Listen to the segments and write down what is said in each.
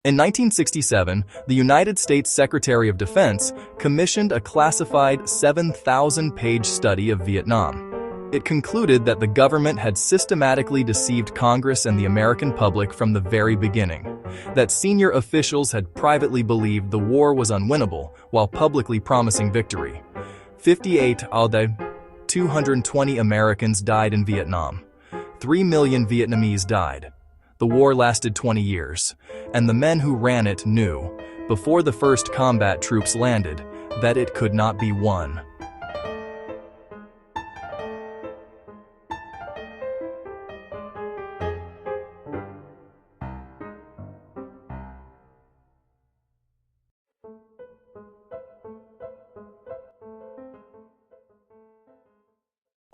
In 1967, the United States Secretary of Defense commissioned a classified 7,000-page study of Vietnam. It concluded that the government had systematically deceived Congress and the American public from the very beginning, that senior officials had privately believed the war was unwinnable while publicly promising victory. 58 out of 220 Americans died in Vietnam. 3 million Vietnamese died. The war lasted 20 years, and the men who ran it knew, before the first combat troops landed, that it could not be won.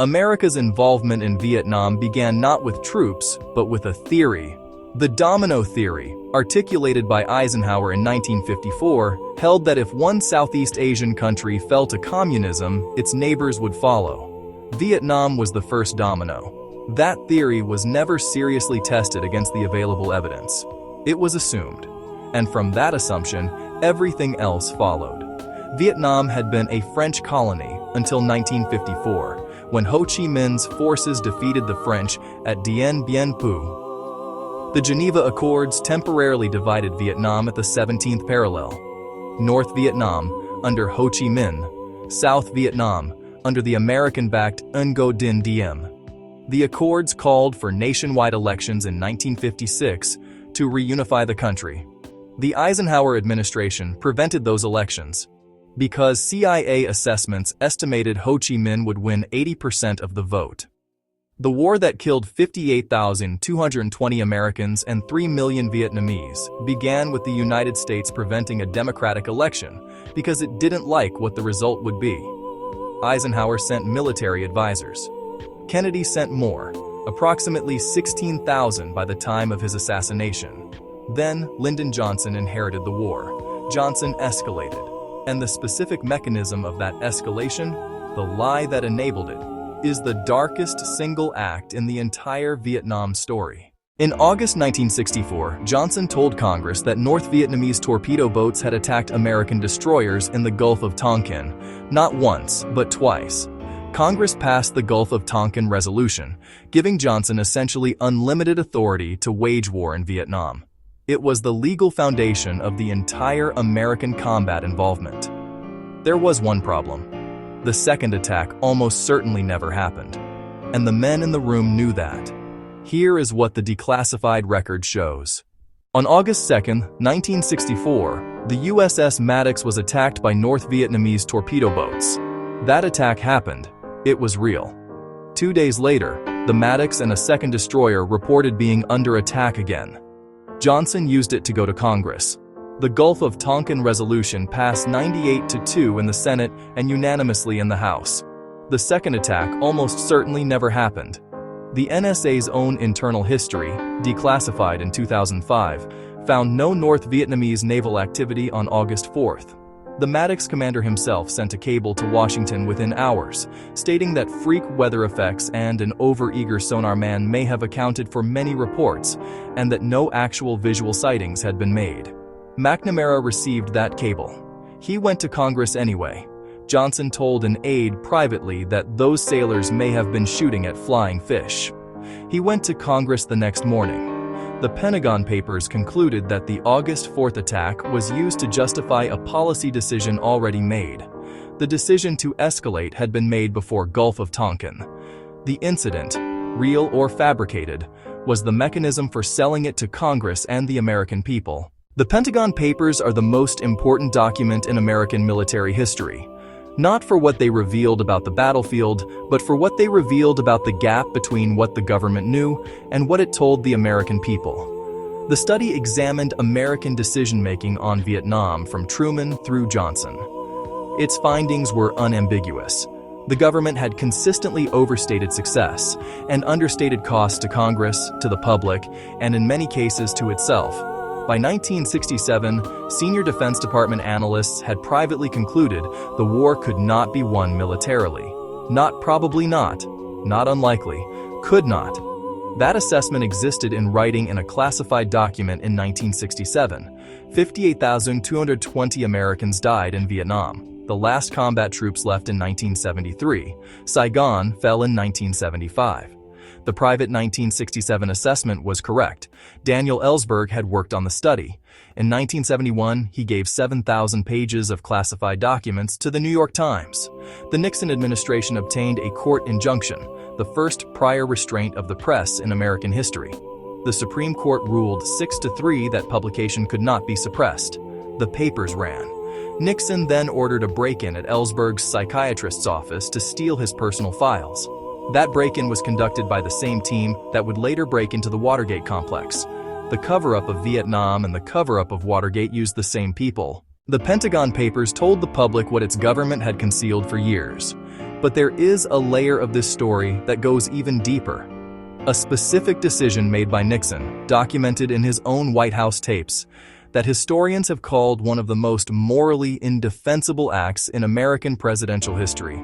America's involvement in Vietnam began not with troops, but with a theory. The domino theory, articulated by Eisenhower in 1954, held that if one Southeast Asian country fell to communism, its neighbors would follow. Vietnam was the first domino. That theory was never seriously tested against the available evidence. It was assumed, and from that assumption, everything else followed. Vietnam had been a French colony until 1954, when Ho Chi Minh's forces defeated the French at Dien Bien Phu. The Geneva Accords temporarily divided Vietnam at the 17th parallel. North Vietnam, under Ho Chi Minh, South Vietnam, under the American-backed Ngo Dinh Diem. The Accords called for nationwide elections in 1956 to reunify the country. The Eisenhower administration prevented those elections, because CIA assessments estimated Ho Chi Minh would win 80% of the vote. The war that killed 58,220 Americans and 3 million Vietnamese began with the United States preventing a democratic election because it didn't like what the result would be. Eisenhower sent military advisors. Kennedy sent more, approximately 16,000 by the time of his assassination. Then, Lyndon Johnson inherited the war. Johnson escalated. And the specific mechanism of that escalation, the lie that enabled it, is the darkest single act in the entire Vietnam story. In August 1964, Johnson told Congress that North Vietnamese torpedo boats had attacked American destroyers in the Gulf of Tonkin, not once, but twice. Congress passed the Gulf of Tonkin Resolution, giving Johnson essentially unlimited authority to wage war in Vietnam. It was the legal foundation of the entire American combat involvement. There was one problem. The second attack almost certainly never happened, and the men in the room knew that. Here is what the declassified record shows. On August 2, 1964, the USS Maddox was attacked by North Vietnamese torpedo boats. That attack happened. It was real. 2 days later, the Maddox and a second destroyer reported being under attack again. Johnson used it to go to Congress. The Gulf of Tonkin Resolution passed 98-2 in the Senate and unanimously in the House. The second attack almost certainly never happened. The NSA's own internal history, declassified in 2005, found no North Vietnamese naval activity on August 4th. The Maddox commander himself sent a cable to Washington within hours, stating that freak weather effects and an over-eager sonar man may have accounted for many reports, and that no actual visual sightings had been made. McNamara received that cable. He went to Congress anyway. Johnson told an aide privately that those sailors may have been shooting at flying fish. He went to Congress the next morning. The Pentagon papers concluded that the August 4th attack was used to justify a policy decision already made. The decision to escalate had been made before Gulf of Tonkin. The incident, real or fabricated, was the mechanism for selling it to Congress and the American people. The Pentagon Papers are the most important document in American military history. Not for what they revealed about the battlefield, but for what they revealed about the gap between what the government knew and what it told the American people. The study examined American decision-making on Vietnam from Truman through Johnson. Its findings were unambiguous. The government had consistently overstated success and understated costs to Congress, to the public, and in many cases to itself. By 1967, senior Defense Department analysts had privately concluded the war could not be won militarily. Not probably not unlikely, could not. That assessment existed in writing in a classified document in 1967. 58,220 Americans died in Vietnam. The last combat troops left in 1973. Saigon fell in 1975. The private 1967 assessment was correct. Daniel Ellsberg had worked on the study. In 1971, he gave 7,000 pages of classified documents to the New York Times. The Nixon administration obtained a court injunction, the first prior restraint of the press in American history. The Supreme Court ruled 6-3 that publication could not be suppressed. The papers ran. Nixon then ordered a break-in at Ellsberg's psychiatrist's office to steal his personal files. That break-in was conducted by the same team that would later break into the Watergate complex. The cover-up of Vietnam and the cover-up of Watergate used the same people. The Pentagon Papers told the public what its government had concealed for years. But there is a layer of this story that goes even deeper. A specific decision made by Nixon, documented in his own White House tapes, that historians have called one of the most morally indefensible acts in American presidential history.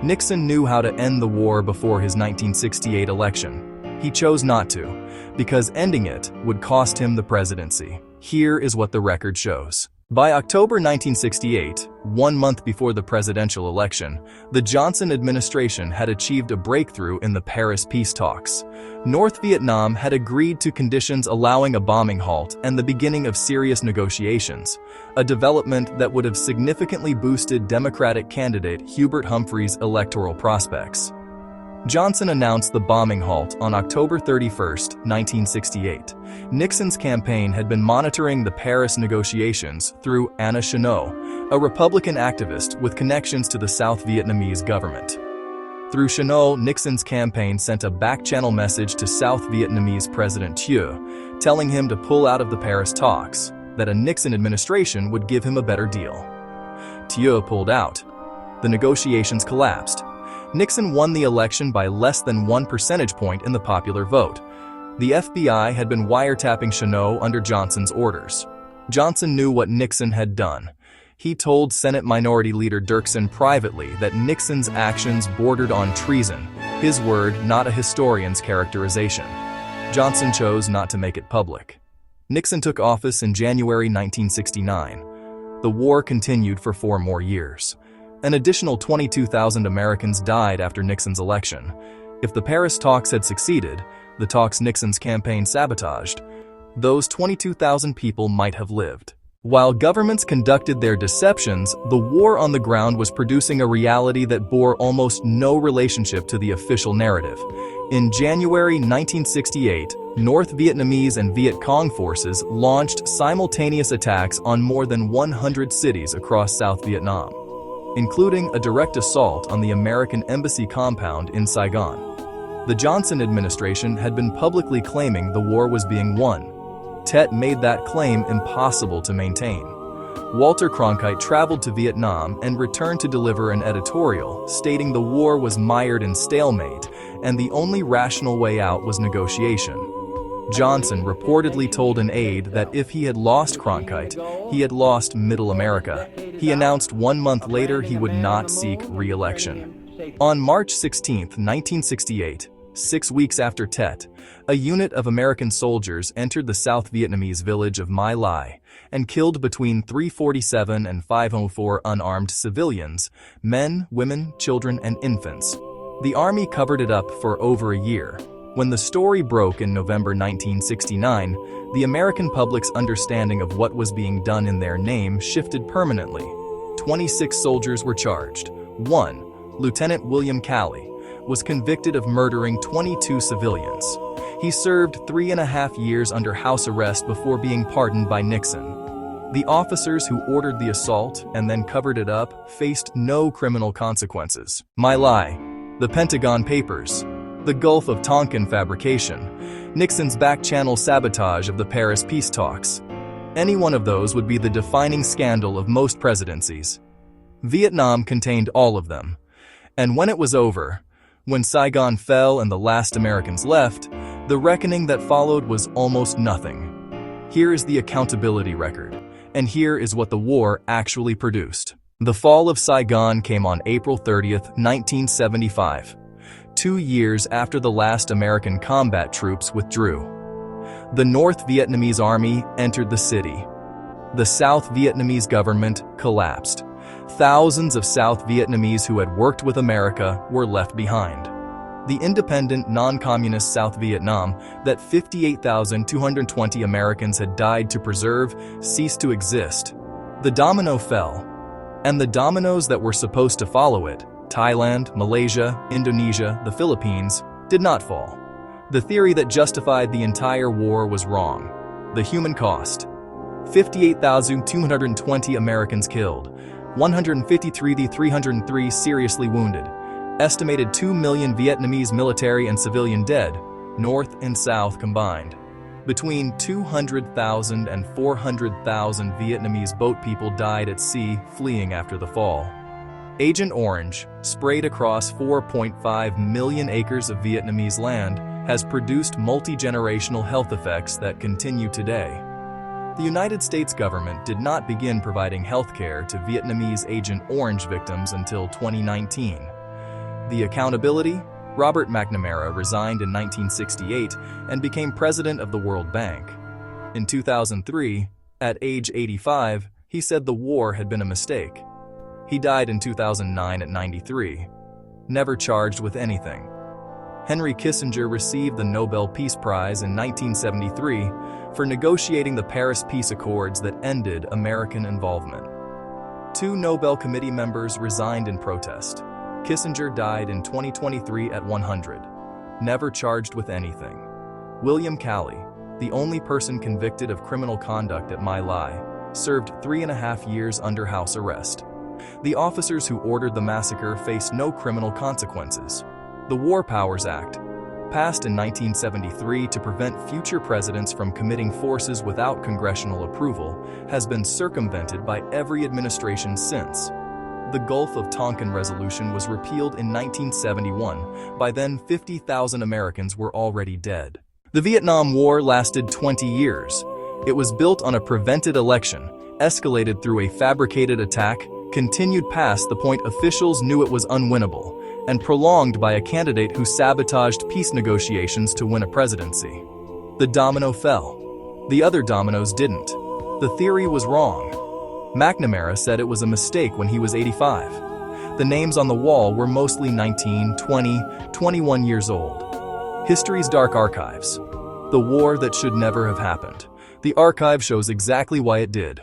Nixon knew how to end the war before his 1968 election. He chose not to, because ending it would cost him the presidency. Here is what the record shows. By October 1968, 1 month before the presidential election, the Johnson administration had achieved a breakthrough in the Paris peace talks. North Vietnam had agreed to conditions allowing a bombing halt and the beginning of serious negotiations, a development that would have significantly boosted Democratic candidate Hubert Humphrey's electoral prospects. Johnson announced the bombing halt on October 31, 1968. Nixon's campaign had been monitoring the Paris negotiations through Anna Chennault, a Republican activist with connections to the South Vietnamese government. Through Chennault, Nixon's campaign sent a back-channel message to South Vietnamese President Thieu, telling him to pull out of the Paris talks, that a Nixon administration would give him a better deal. Thieu pulled out. The negotiations collapsed. Nixon won the election by less than 1 percentage point in the popular vote. The FBI had been wiretapping Chennault under Johnson's orders. Johnson knew what Nixon had done. He told Senate Minority Leader Dirksen privately that Nixon's actions bordered on treason, his word, not a historian's characterization. Johnson chose not to make it public. Nixon took office in January 1969. The war continued for 4 more years. An additional 22,000 Americans died after Nixon's election. If the Paris talks had succeeded, the talks Nixon's campaign sabotaged, those 22,000 people might have lived. While governments conducted their deceptions, the war on the ground was producing a reality that bore almost no relationship to the official narrative. In January 1968, North Vietnamese and Viet Cong forces launched simultaneous attacks on more than 100 cities across South Vietnam, including a direct assault on the American embassy compound in Saigon. The Johnson administration had been publicly claiming the war was being won. Tet made that claim impossible to maintain. Walter Cronkite traveled to Vietnam and returned to deliver an editorial stating the war was mired in stalemate and the only rational way out was negotiation. Johnson reportedly told an aide that if he had lost Cronkite, he had lost Middle America. He announced 1 month later he would not seek re-election. On March 16, 1968, 6 weeks after Tet, a unit of American soldiers entered the South Vietnamese village of My Lai and killed between 347 and 504 unarmed civilians, men, women, children, and infants. The army covered it up for over a year. When the story broke in November 1969, the American public's understanding of what was being done in their name shifted permanently. 26 soldiers were charged. 1, Lieutenant William Calley, was convicted of murdering 22 civilians. He served 3.5 years under house arrest before being pardoned by Nixon. The officers who ordered the assault and then covered it up faced no criminal consequences. My Lai, the Pentagon Papers, the Gulf of Tonkin fabrication, Nixon's back-channel sabotage of the Paris peace talks. Any one of those would be the defining scandal of most presidencies. Vietnam contained all of them. And when it was over, when Saigon fell and the last Americans left, the reckoning that followed was almost nothing. Here is the accountability record, and here is what the war actually produced. The fall of Saigon came on April 30, 1975. 2 years after the last American combat troops withdrew. The North Vietnamese Army entered the city. The South Vietnamese government collapsed. Thousands of South Vietnamese who had worked with America were left behind. The independent, non-communist South Vietnam that 58,220 Americans had died to preserve ceased to exist. The domino fell. And the dominoes that were supposed to follow it, Thailand, Malaysia, Indonesia, the Philippines, did not fall. The theory that justified the entire war was wrong. The human cost: 58,220 Americans killed, 153,303 seriously wounded, estimated 2 million Vietnamese military and civilian dead, North and South combined. Between 200,000 and 400,000 Vietnamese boat people died at sea fleeing after the fall. Agent Orange, sprayed across 4.5 million acres of Vietnamese land, has produced multi-generational health effects that continue today. The United States government did not begin providing health care to Vietnamese Agent Orange victims until 2019. The accountability? Robert McNamara resigned in 1968 and became president of the World Bank. In 2003, at age 85, he said the war had been a mistake. He died in 2009 at 93, never charged with anything. Henry Kissinger received the Nobel Peace Prize in 1973 for negotiating the Paris Peace Accords that ended American involvement. 2 Nobel Committee members resigned in protest. Kissinger died in 2023 at 100, never charged with anything. William Calley, the only person convicted of criminal conduct at My Lai, served 3.5 years under house arrest. The officers who ordered the massacre faced no criminal consequences. The War Powers Act, passed in 1973 to prevent future presidents from committing forces without congressional approval, has been circumvented by every administration since. The Gulf of Tonkin Resolution was repealed in 1971. By then, 50,000 Americans were already dead. The Vietnam War lasted 20 years. It was built on a prevented election, escalated through a fabricated attack, continued past the point officials knew it was unwinnable, and prolonged by a candidate who sabotaged peace negotiations to win a presidency. The domino fell. The other dominoes didn't. The theory was wrong. McNamara said it was a mistake when he was 85. The names on the wall were mostly 19, 20, 21 years old. History's dark archives. The war that should never have happened. The archive shows exactly why it did.